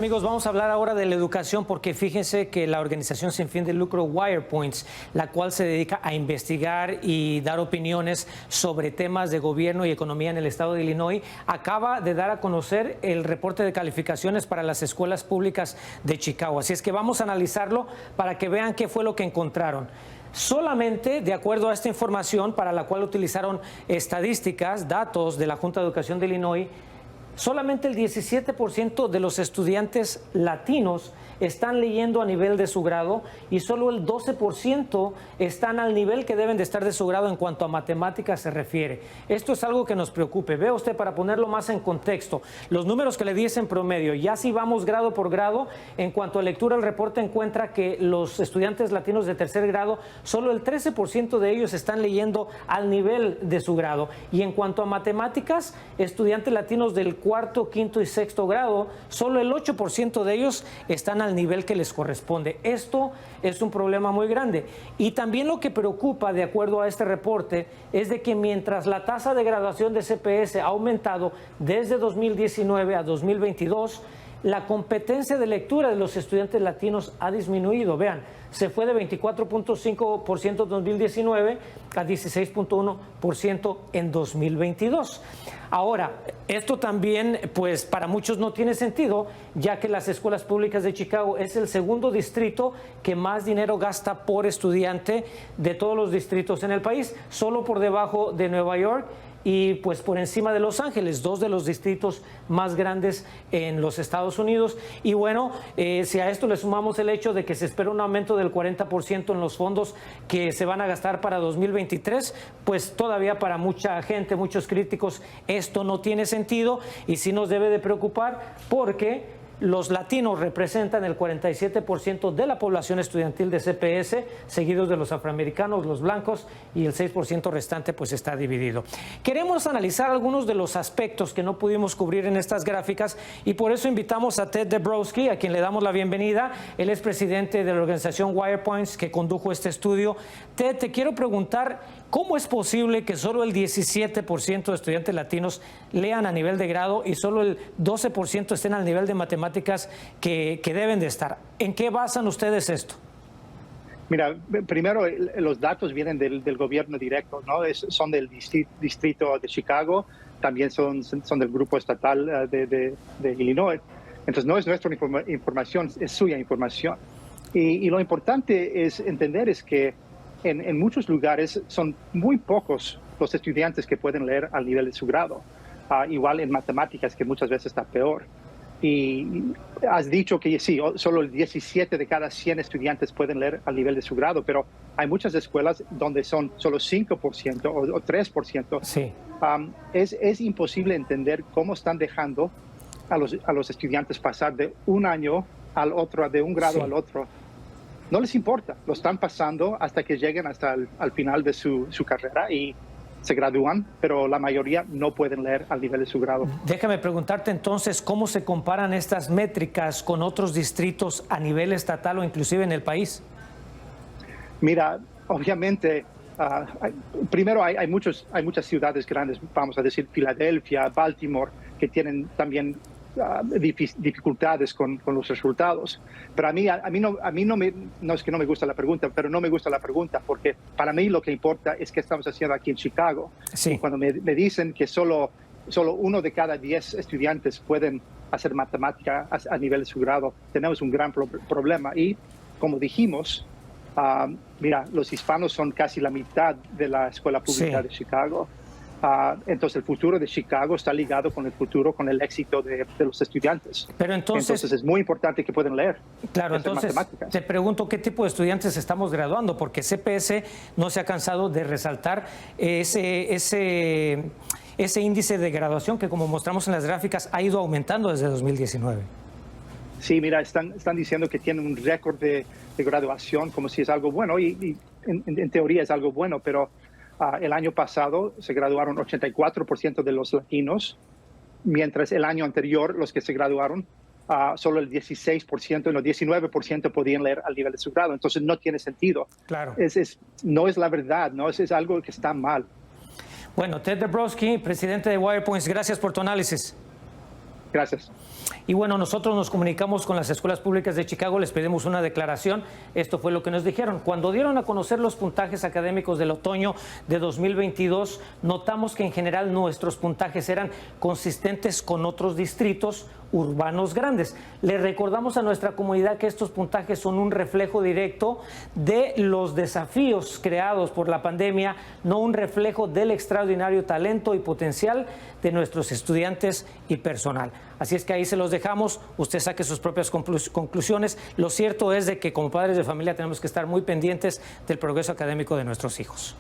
Amigos, vamos a hablar ahora de la educación porque fíjense que la organización sin fin de lucro WirePoints, la cual se dedica a investigar y dar opiniones sobre temas de gobierno y economía en el estado de Illinois, acaba de dar a conocer el reporte de calificaciones para las escuelas públicas de Chicago. Así es que vamos a analizarlo para que vean qué fue lo que encontraron. Solamente, de acuerdo a esta información para la cual utilizaron estadísticas, datos de la Junta de Educación de Illinois, solamente el 17% de los estudiantes latinos están leyendo a nivel de su grado y solo el 12% están al nivel que deben de estar de su grado en cuanto a matemáticas se refiere. Esto es algo que nos preocupe. Vea usted, para ponerlo más en contexto, los números que le di en promedio, ya si vamos grado por grado, en cuanto a lectura, el reporte encuentra que los estudiantes latinos de tercer grado, solo el 13% de ellos están leyendo al nivel de su grado. Y en cuanto a matemáticas, estudiantes latinos del cuarto, quinto y sexto grado, solo el 8% de ellos están al nivel que les corresponde. Esto es un problema muy grande. Y también lo que preocupa, de acuerdo a este reporte, es de que mientras la tasa de graduación de CPS ha aumentado desde 2019 a 2022, la competencia de lectura de los estudiantes latinos ha disminuido. Vean, se fue de 24.5% en 2019 a 16.1% en 2022. Ahora, esto también, pues para muchos no tiene sentido, ya que las escuelas públicas de Chicago es el segundo distrito que más dinero gasta por estudiante de todos los distritos en el país, solo por debajo de Nueva York y pues por encima de Los Ángeles, dos de los distritos más grandes en los Estados Unidos. Y bueno, si a esto le sumamos el hecho de que se espera un aumento del 40% en los fondos que se van a gastar para 2023, pues todavía para mucha gente, muchos críticos, esto no tiene sentido y sí nos debe de preocupar porque los latinos representan el 47% de la población estudiantil de CPS, seguidos de los afroamericanos, los blancos, y el 6% restante pues está dividido. Queremos analizar algunos de los aspectos que no pudimos cubrir en estas gráficas y por eso invitamos a Ted Dabrowski, a quien le damos la bienvenida. Él es presidente de la organización WirePoints que condujo este estudio. Ted, te quiero preguntar, ¿cómo es posible que solo el 17% de estudiantes latinos lean a nivel de grado y solo el 12% estén al nivel de matemáticas que deben de estar? ¿En qué basan ustedes esto? Mira, primero los datos vienen del gobierno directo, ¿no? Son del distrito de Chicago, también son del grupo estatal de Illinois. Entonces no es nuestra información, es suya información. Y lo importante es entender es que en muchos lugares son muy pocos los estudiantes que pueden leer al nivel de su grado. Igual en matemáticas, que muchas veces está peor. Y has dicho que sí, solo el 17 de cada 100 estudiantes pueden leer al nivel de su grado, pero hay muchas escuelas donde son solo 5% o 3%. Sí. Es imposible entender cómo están dejando a los estudiantes pasar de un año al otro, de un grado al otro. No les importa, lo están pasando hasta que lleguen hasta al final de su carrera y se gradúan, pero la mayoría no pueden leer al nivel de su grado. Déjame preguntarte entonces, ¿cómo se comparan estas métricas con otros distritos a nivel estatal o inclusive en el país? Mira, obviamente, primero hay muchas ciudades grandes, vamos a decir Filadelfia, Baltimore, que tienen también dificultades con los resultados. Pero a mí no es que no me gusta la pregunta, pero no me gusta la pregunta porque para mí lo que importa es qué estamos haciendo aquí en Chicago. Sí. Y cuando me dicen que solo 1 de cada 10 estudiantes pueden hacer matemática a nivel de su grado, tenemos un gran problema. Y como dijimos, mira, los hispanos son casi la mitad de la escuela pública de Chicago. Entonces el futuro de Chicago está ligado con el éxito de los estudiantes. Pero entonces es muy importante que puedan leer. Claro, entonces te pregunto qué tipo de estudiantes estamos graduando, porque CPS no se ha cansado de resaltar ese índice de graduación que, como mostramos en las gráficas, ha ido aumentando desde 2019. Sí, mira, están diciendo que tienen un récord de graduación como si es algo bueno y en teoría es algo bueno, pero el año pasado se graduaron 84% de los latinos, mientras el año anterior los que se graduaron solo el 16% y el 19% podían leer al nivel de su grado. Entonces no tiene sentido. Claro. No es la verdad, ¿no? Es algo que está mal. Bueno, Ted Dabrowski, presidente de WirePoints, gracias por tu análisis. Gracias. Y bueno, nosotros nos comunicamos con las escuelas públicas de Chicago, les pedimos una declaración. Esto fue lo que nos dijeron. Cuando dieron a conocer los puntajes académicos del otoño de 2022, notamos que en general nuestros puntajes eran consistentes con otros distritos urbanos grandes. Le recordamos a nuestra comunidad que estos puntajes son un reflejo directo de los desafíos creados por la pandemia, no un reflejo del extraordinario talento y potencial de nuestros estudiantes y personal. Así es que ahí se los dejamos, usted saque sus propias conclusiones. Lo cierto es de que como padres de familia tenemos que estar muy pendientes del progreso académico de nuestros hijos.